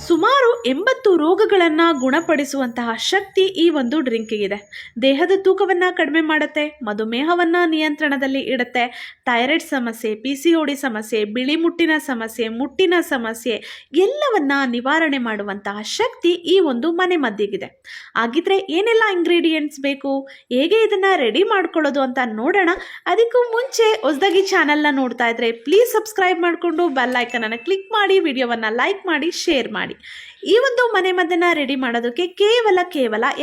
ಸುಮಾರು 80 ರೋಗಗಳನ್ನು ಗುಣಪಡಿಸುವಂತಹ ಶಕ್ತಿ ಈ ಒಂದು ಡ್ರಿಂಕಿಗಿದೆ. ದೇಹದ ತೂಕವನ್ನು ಕಡಿಮೆ ಮಾಡುತ್ತೆ, ಮಧುಮೇಹವನ್ನು ನಿಯಂತ್ರಣದಲ್ಲಿ ಇಡುತ್ತೆ, ಥೈರಾಯ್ಡ್ ಸಮಸ್ಯೆ, PCOD ಸಮಸ್ಯೆ, ಬಿಳಿ ಮುಟ್ಟಿನ ಸಮಸ್ಯೆ ಎಲ್ಲವನ್ನ ನಿವಾರಣೆ ಮಾಡುವಂತಹ ಶಕ್ತಿ ಈ ಒಂದು ಮನೆಮದ್ದಿಗಿದೆ. ಹಾಗಿದ್ರೆ ಏನೆಲ್ಲ ಇಂಗ್ರೀಡಿಯೆಂಟ್ಸ್ ಬೇಕು, ಹೇಗೆ ಇದನ್ನ ರೆಡಿ ಮಾಡ್ಕೊಳ್ಳೋದು ಅಂತ ನೋಡೋಣ. ಅದಕ್ಕೂ ಮುಂಚೆ ಹೊಸದಾಗಿ ಚಾನೆಲ್ನ ನೋಡ್ತಾ ಇದ್ರೆ ಪ್ಲೀಸ್ ಸಬ್ಸ್ಕ್ರೈಬ್ ಮಾಡಿಕೊಂಡು ಬೆಲ್ ಐಕನ್ ಅನ್ನು ಕ್ಲಿಕ್ ಮಾಡಿ, ವಿಡಿಯೋವನ್ನು ಲೈಕ್ ಮಾಡಿ, ಶೇರ್ ಮಾಡಿ. ಈ ಒಂದು ಮನೆಮದ್ದನ್ನ ರೆಡಿ ಮಾಡೋದಕ್ಕೆ ಕೇವಲ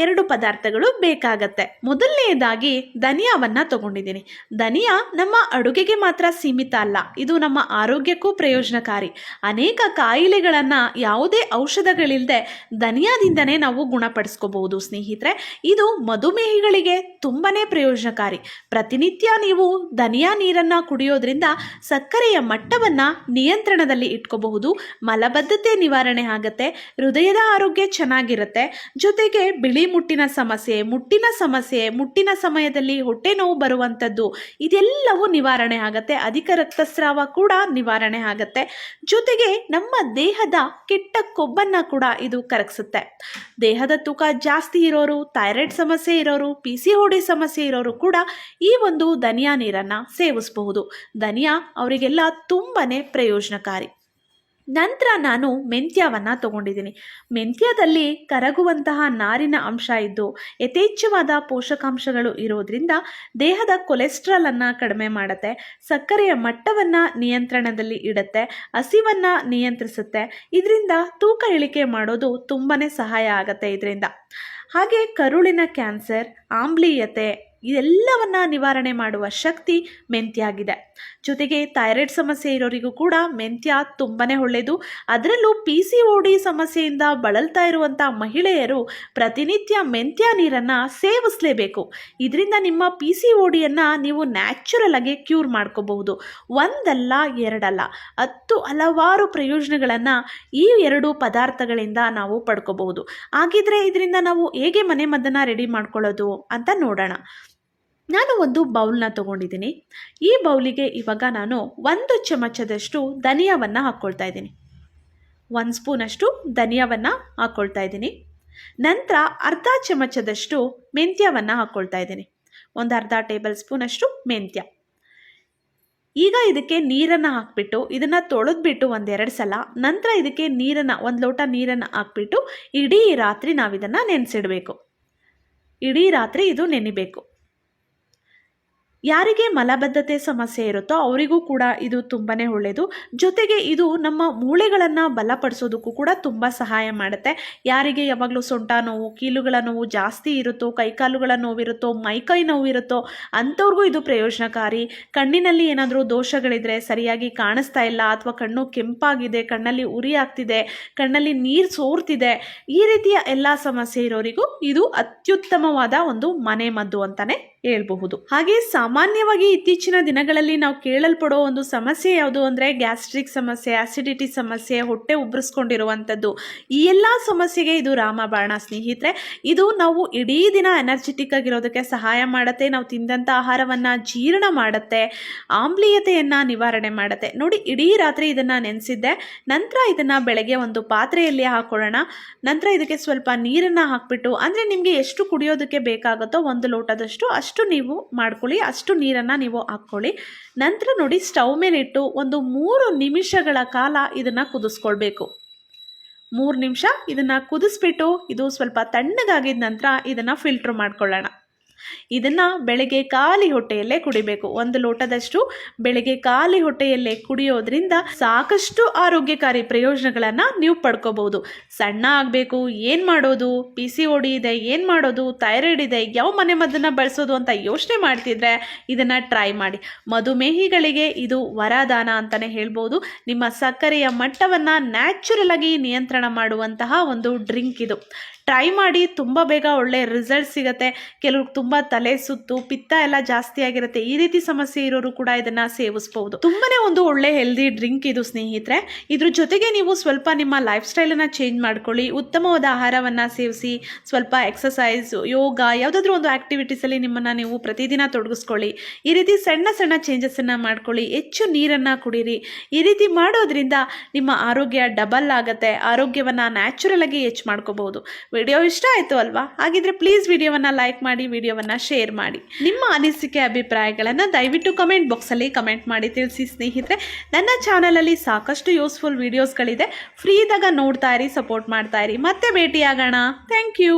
2 ಪದಾರ್ಥಗಳು ಬೇಕಾಗತ್ತೆ. ಮೊದಲನೆಯದಾಗಿ ಧನಿಯಾವನ್ನ ತಗೊಂಡಿದ್ದೀನಿ. ಧನಿಯಾ ನಮ್ಮ ಅಡುಗೆಗೆ ಮಾತ್ರ ಸೀಮಿತ ಅಲ್ಲ, ಇದು ನಮ್ಮ ಆರೋಗ್ಯಕ್ಕೂ ಪ್ರಯೋಜನಕಾರಿ. ಅನೇಕ ಕಾಯಿಲೆಗಳನ್ನ ಯಾವುದೇ ಔಷಧಗಳಿಲ್ಲದೆ ಧನಿಯಾದಿಂದನೇ ನಾವು ಗುಣಪಡಿಸ್ಕೋಬಹುದು ಸ್ನೇಹಿತರೆ. ಇದು ಮಧುಮೇಹಿಗಳಿಗೆ ತುಂಬಾನೇ ಪ್ರಯೋಜನಕಾರಿ. ಪ್ರತಿನಿತ್ಯ ನೀವು ಧನಿಯಾ ನೀರನ್ನ ಕುಡಿಯೋದ್ರಿಂದ ಸಕ್ಕರೆಯ ಮಟ್ಟವನ್ನ ನಿಯಂತ್ರಣದಲ್ಲಿ ಇಟ್ಕೋಬಹುದು, ಮಲಬದ್ಧತೆ ನಿವಾರಣೆ ಆಗುತ್ತೆ, ಹೃದಯದ ಆರೋಗ್ಯ ಚೆನ್ನಾಗಿರುತ್ತೆ, ಜೊತೆಗೆ ಬಿಳಿ ಮುಟ್ಟಿನ ಸಮಯದಲ್ಲಿ ಹೊಟ್ಟೆ ನೋವು ಬರುವಂಥದ್ದು ಇದೆಲ್ಲವೂ ನಿವಾರಣೆ ಆಗುತ್ತೆ. ಅಧಿಕ ರಕ್ತಸ್ರಾವ ಕೂಡ ನಿವಾರಣೆ ಆಗುತ್ತೆ. ಜೊತೆಗೆ ನಮ್ಮ ದೇಹದ ಕೆಟ್ಟ ಕೊಬ್ಬನ್ನ ಕೂಡ ಇದು ಕರಗಿಸುತ್ತೆ. ದೇಹದ ತೂಕ ಜಾಸ್ತಿ ಇರೋರು, ಥೈರಾಯ್ಡ್ ಸಮಸ್ಯೆ ಇರೋರು, PCOD ಸಮಸ್ಯೆ ಇರೋರು ಕೂಡ ಈ ಒಂದು ಧನಿಯಾ ನೀರನ್ನ ಸೇವಿಸಬಹುದು. ಧನಿಯಾ ಅವರಿಗೆಲ್ಲ ತುಂಬಾನೇ ಪ್ರಯೋಜನಕಾರಿ. ನಂತರ ನಾನು ಮೆಂತ್ಯವನ್ನು ತಗೊಂಡಿದ್ದೀನಿ. ಮೆಂತ್ಯದಲ್ಲಿ ಕರಗುವಂತಹ ನಾರಿನ ಅಂಶ ಇದ್ದು ಯಥೇಚ್ಛವಾದ ಪೋಷಕಾಂಶಗಳು ಇರೋದ್ರಿಂದ ದೇಹದ ಕೊಲೆಸ್ಟ್ರಾಲನ್ನು ಕಡಿಮೆ ಮಾಡುತ್ತೆ, ಸಕ್ಕರೆಯ ಮಟ್ಟವನ್ನು ನಿಯಂತ್ರಣದಲ್ಲಿ ಇಡುತ್ತೆ, ಹಸಿವನ್ನು ನಿಯಂತ್ರಿಸುತ್ತೆ. ಇದರಿಂದ ತೂಕ ಇಳಿಕೆ ಮಾಡೋದು ತುಂಬಾ ಸಹಾಯ ಆಗುತ್ತೆ ಇದರಿಂದ. ಹಾಗೆ ಕರುಳಿನ ಕ್ಯಾನ್ಸರ್, ಆಮ್ಲೀಯತೆ ಇದೆಲ್ಲವನ್ನ ನಿವಾರಣೆ ಮಾಡುವ ಶಕ್ತಿ ಮೆಂತ್ಯಾಗಿದೆ. ಜೊತೆಗೆ ಥೈರಾಯ್ಡ್ ಸಮಸ್ಯೆ ಇರೋರಿಗೂ ಕೂಡ ಮೆಂತ್ಯ ತುಂಬಾನೇ ಒಳ್ಳೆಯದು. ಅದರಲ್ಲೂ PCOD ಸಮಸ್ಯೆಯಿಂದ ಬಳಲ್ತಾ ಇರುವಂಥ ಮಹಿಳೆಯರು ಪ್ರತಿನಿತ್ಯ ಮೆಂತ್ಯ ನೀರನ್ನು ಸೇವಿಸಲೇಬೇಕು. ಇದರಿಂದ ನಿಮ್ಮ PCODಯನ್ನು ನೀವು ನ್ಯಾಚುರಲ್ ಆಗಿ ಕ್ಯೂರ್ ಮಾಡ್ಕೋಬಹುದು. ಒಂದಲ್ಲ ಎರಡಲ್ಲ, 10 ಹಲವಾರು ಪ್ರಯೋಜನಗಳನ್ನು ಈ 2 ಪದಾರ್ಥಗಳಿಂದ ನಾವು ಪಡ್ಕೋಬಹುದು. ಹಾಗಿದ್ರೆ ಇದರಿಂದ ನಾವು ಹೇಗೆ ಮನೆಮದ್ದನ್ನು ರೆಡಿ ಮಾಡ್ಕೊಳ್ಳೋದು ಅಂತ ನೋಡೋಣ. ನಾನು ಒಂದು ಬೌಲ್ನ ತಗೊಂಡಿದ್ದೀನಿ. ಈ ಬೌಲಿಗೆ ಇವಾಗ ನಾನು 1 ಚಮಚದಷ್ಟು ಧನಿಯಾವನ್ನು ಹಾಕ್ಕೊಳ್ತಾ ಇದ್ದೀನಿ. 1 ಸ್ಪೂನಷ್ಟು ಧನಿಯಾವನ್ನು ಹಾಕ್ಕೊಳ್ತಾ ಇದ್ದೀನಿ. ನಂತರ ಅರ್ಧ ಚಮಚದಷ್ಟು ಮೆಂತ್ಯವನ್ನು ಹಾಕ್ಕೊಳ್ತಾ ಇದ್ದೀನಿ. ಒಂದು ಅರ್ಧ ಟೇಬಲ್ ಸ್ಪೂನಷ್ಟು ಮೆಂತ್ಯ. ಈಗ ಇದಕ್ಕೆ ನೀರನ್ನು ಹಾಕ್ಬಿಟ್ಟು ಇದನ್ನು ತೊಳೆದ್ಬಿಟ್ಟು 1-2 ಸಲ, ನಂತರ ಇದಕ್ಕೆ ನೀರನ್ನು 1 ಲೋಟ ನೀರನ್ನು ಹಾಕ್ಬಿಟ್ಟು ಇಡೀ ರಾತ್ರಿ ನಾವಿದನ್ನು ನೆನೆಸಿಡಬೇಕು. ಇಡೀ ರಾತ್ರಿ ಇದು ನೆನಿಬೇಕು. ಯಾರಿಗೆ ಮಲಬದ್ಧತೆ ಸಮಸ್ಯೆ ಇರುತ್ತೋ ಅವರಿಗೂ ಕೂಡ ಇದು ತುಂಬಾ ಒಳ್ಳೆಯದು. ಜೊತೆಗೆ ಇದು ನಮ್ಮ ಮೂಳೆಗಳನ್ನು ಬಲಪಡಿಸೋದಕ್ಕೂ ಕೂಡ ತುಂಬ ಸಹಾಯ ಮಾಡುತ್ತೆ. ಯಾರಿಗೆ ಯಾವಾಗಲೂ ಸೊಂಟ ನೋವು, ಕೀಲುಗಳ ನೋವು ಜಾಸ್ತಿ ಇರುತ್ತೋ, ಕೈಕಾಲುಗಳ ನೋವಿರುತ್ತೋ, ಮೈಕೈ ನೋವಿರುತ್ತೋ ಅಂಥವ್ರಿಗೂ ಇದು ಪ್ರಯೋಜನಕಾರಿ. ಕಣ್ಣಿನಲ್ಲಿ ಏನಾದರೂ ದೋಷಗಳಿದ್ರೆ, ಸರಿಯಾಗಿ ಕಾಣಿಸ್ತಾ ಇಲ್ಲ, ಅಥವಾ ಕಣ್ಣು ಕೆಂಪಾಗಿದೆ, ಕಣ್ಣಲ್ಲಿ ಉರಿ ಆಗ್ತಿದೆ, ಕಣ್ಣಲ್ಲಿ ನೀರು ಸೋರ್ತಿದೆ, ಈ ರೀತಿಯ ಎಲ್ಲ ಸಮಸ್ಯೆ ಇರೋರಿಗೂ ಇದು ಅತ್ಯುತ್ತಮವಾದ ಒಂದು ಮನೆಮದ್ದು ಅಂತಾನೆ ಹೇಳ್ಬಹುದು. ಹಾಗೆ ಸಾಮಾನ್ಯವಾಗಿ ಇತ್ತೀಚಿನ ದಿನಗಳಲ್ಲಿ ನಾವು ಕೇಳಲ್ಪಡೋ ಒಂದು ಸಮಸ್ಯೆ ಯಾವುದು ಅಂದರೆ ಗ್ಯಾಸ್ಟ್ರಿಕ್ ಸಮಸ್ಯೆ, ಆಸಿಡಿಟಿ ಸಮಸ್ಯೆ, ಹೊಟ್ಟೆ ಉಬ್ಬರಿಸ್ಕೊಂಡಿರುವಂಥದ್ದು. ಈ ಎಲ್ಲ ಸಮಸ್ಯೆಗೆ ಇದು ರಾಮಬಾಣ ಸ್ನೇಹಿತರೆ. ಇದು ನಾವು ಇಡೀ ದಿನ ಎನರ್ಜೆಟಿಕ್ ಆಗಿರೋದಕ್ಕೆ ಸಹಾಯ ಮಾಡುತ್ತೆ. ನಾವು ತಿಂದಂಥ ಆಹಾರವನ್ನು ಜೀರ್ಣ ಮಾಡುತ್ತೆ, ಆಮ್ಲೀಯತೆಯನ್ನು ನಿವಾರಣೆ ಮಾಡುತ್ತೆ. ನೋಡಿ, ಇಡೀ ರಾತ್ರಿ ಇದನ್ನು ನೆನೆಸಿದ್ದೆ. ನಂತರ ಇದನ್ನು ಬೆಳಗ್ಗೆ ಒಂದು ಪಾತ್ರೆಯಲ್ಲಿ ಹಾಕೊಳ್ಳೋಣ. ನಂತರ ಇದಕ್ಕೆ ಸ್ವಲ್ಪ ನೀರನ್ನು ಹಾಕ್ಬಿಟ್ಟು, ಅಂದರೆ ನಿಮಗೆ ಎಷ್ಟು ಕುಡಿಯೋದಕ್ಕೆ ಬೇಕಾಗುತ್ತೋ 1 ಲೋಟದಷ್ಟು ಅಷ್ಟು ನೀವು ಮಾಡ್ಕೊಳ್ಳಿ, ಅಷ್ಟು ನೀರನ್ನು ನೀವು ಹಾಕ್ಕೊಳ್ಳಿ. ನಂತರ ನೋಡಿ, ಸ್ಟವ್ ಮೇಲೆ ಇಟ್ಟು ಒಂದು 3 ನಿಮಿಷಗಳ ಕಾಲ ಇದನ್ನು ಕುದಿಸ್ಕೊಳ್ಬೇಕು. 3 ನಿಮಿಷ ಇದನ್ನು ಕುದಿಸ್ಬಿಟ್ಟು ಇದು ಸ್ವಲ್ಪ ತಣ್ಣಗಾಗಿದ ನಂತರ ಇದನ್ನು ಫಿಲ್ಟ್ರ್ ಮಾಡ್ಕೊಳ್ಳೋಣ. ಇದನ್ನು ಬೆಳಗ್ಗೆ ಖಾಲಿ ಹೊಟ್ಟೆಯಲ್ಲೇ ಕುಡಿಬೇಕು. 1 ಲೋಟದಷ್ಟು ಬೆಳಗ್ಗೆ ಖಾಲಿ ಹೊಟ್ಟೆಯಲ್ಲೇ ಕುಡಿಯೋದ್ರಿಂದ ಸಾಕಷ್ಟು ಆರೋಗ್ಯಕಾರಿ ಪ್ರಯೋಜನಗಳನ್ನು ನೀವು ಪಡ್ಕೋಬಹುದು. ಸಣ್ಣ ಆಗಬೇಕು, ಏನು ಮಾಡೋದು, PCOD ಇದೆ, ಏನು ಮಾಡೋದು, ಥೈರಾಯ್ಡ್ ಇದೆ, ಯಾವ ಮನೆಮದ್ದನ್ನು ಬಳಸೋದು ಅಂತ ಯೋಚನೆ ಮಾಡ್ತಿದ್ರೆ ಇದನ್ನು ಟ್ರೈ ಮಾಡಿ. ಮಧುಮೇಹಿಗಳಿಗೆ ಇದು ವರದಾನ ಅಂತಲೇ ಹೇಳ್ಬೋದು. ನಿಮ್ಮ ಸಕ್ಕರೆಯ ಮಟ್ಟವನ್ನು ನ್ಯಾಚುರಲ್ ಆಗಿ ನಿಯಂತ್ರಣ ಮಾಡುವಂತಹ ಒಂದು ಡ್ರಿಂಕ್ ಇದು. ಟ್ರೈ ಮಾಡಿ, ತುಂಬ ಬೇಗ ಒಳ್ಳೆ ರಿಸಲ್ಟ್ ಸಿಗುತ್ತೆ. ಕೆಲವ್ರಿಗೆ ತುಂಬ ತಲೆ ಸುತ್ತು, ಪಿತ್ತ ಎಲ್ಲ ಜಾಸ್ತಿ ಆಗಿರುತ್ತೆ. ಈ ರೀತಿ ಸಮಸ್ಯೆ ಇರೋರು ಕೂಡ ಇದನ್ನು ಸೇವಿಸ್ಬೋದು. ತುಂಬಾನೇ ಒಂದು ಒಳ್ಳೆ ಹೆಲ್ದಿ ಡ್ರಿಂಕ್ ಇದು ಸ್ನೇಹಿತರೆ. ಇದ್ರ ಜೊತೆಗೆ ನೀವು ಸ್ವಲ್ಪ ನಿಮ್ಮ ಲೈಫ್ ಸ್ಟೈಲನ್ನು ಚೇಂಜ್ ಮಾಡ್ಕೊಳ್ಳಿ, ಉತ್ತಮವಾದ ಆಹಾರವನ್ನು ಸೇವಿಸಿ, ಸ್ವಲ್ಪ ಎಕ್ಸಸೈಸ್, ಯೋಗ, ಯಾವುದಾದ್ರೂ ಒಂದು ಆ್ಯಕ್ಟಿವಿಟೀಸಲ್ಲಿ ನಿಮ್ಮನ್ನು ನೀವು ಪ್ರತಿದಿನ ತೊಡಗಿಸ್ಕೊಳ್ಳಿ. ಈ ರೀತಿ ಸಣ್ಣ ಸಣ್ಣ ಚೇಂಜಸನ್ನು ಮಾಡ್ಕೊಳ್ಳಿ. ಹೆಚ್ಚು ನೀರನ್ನು ಕುಡೀರಿ. ಈ ರೀತಿ ಮಾಡೋದ್ರಿಂದ ನಿಮ್ಮ ಆರೋಗ್ಯ ಡಬಲ್ ಆಗುತ್ತೆ. ಆರೋಗ್ಯವನ್ನು ನ್ಯಾಚುರಲ್ ಆಗಿ ಹೆಚ್ಚು ಮಾಡ್ಕೋಬಹುದು. ವಿಡಿಯೋ ಇಷ್ಟ ಆಯಿತು ಅಲ್ವಾ? ಹಾಗಿದ್ರೆ ಪ್ಲೀಸ್ ವಿಡಿಯೋವನ್ನು ಲೈಕ್ ಮಾಡಿ, ವಿಡಿಯೋವನ್ನು ಶೇರ್ ಮಾಡಿ. ನಿಮ್ಮ ಅನಿಸಿಕೆ ಅಭಿಪ್ರಾಯಗಳನ್ನು ದಯವಿಟ್ಟು ಕಮೆಂಟ್ ಬಾಕ್ಸಲ್ಲಿ ಕಮೆಂಟ್ ಮಾಡಿ ತಿಳಿಸಿ ಸ್ನೇಹಿತರೆ. ನನ್ನ ಚಾನಲಲ್ಲಿ ಸಾಕಷ್ಟು ಯೂಸ್ಫುಲ್ ವಿಡಿಯೋಸ್ಗಳಿದೆ. ಫ್ರೀ ಇದ್ದಾಗ ನೋಡ್ತಾ ಇರಿ, ಸಪೋರ್ಟ್ ಮಾಡ್ತಾ ಇರಿ. ಮತ್ತೆ ಭೇಟಿಯಾಗೋಣ. Thank you.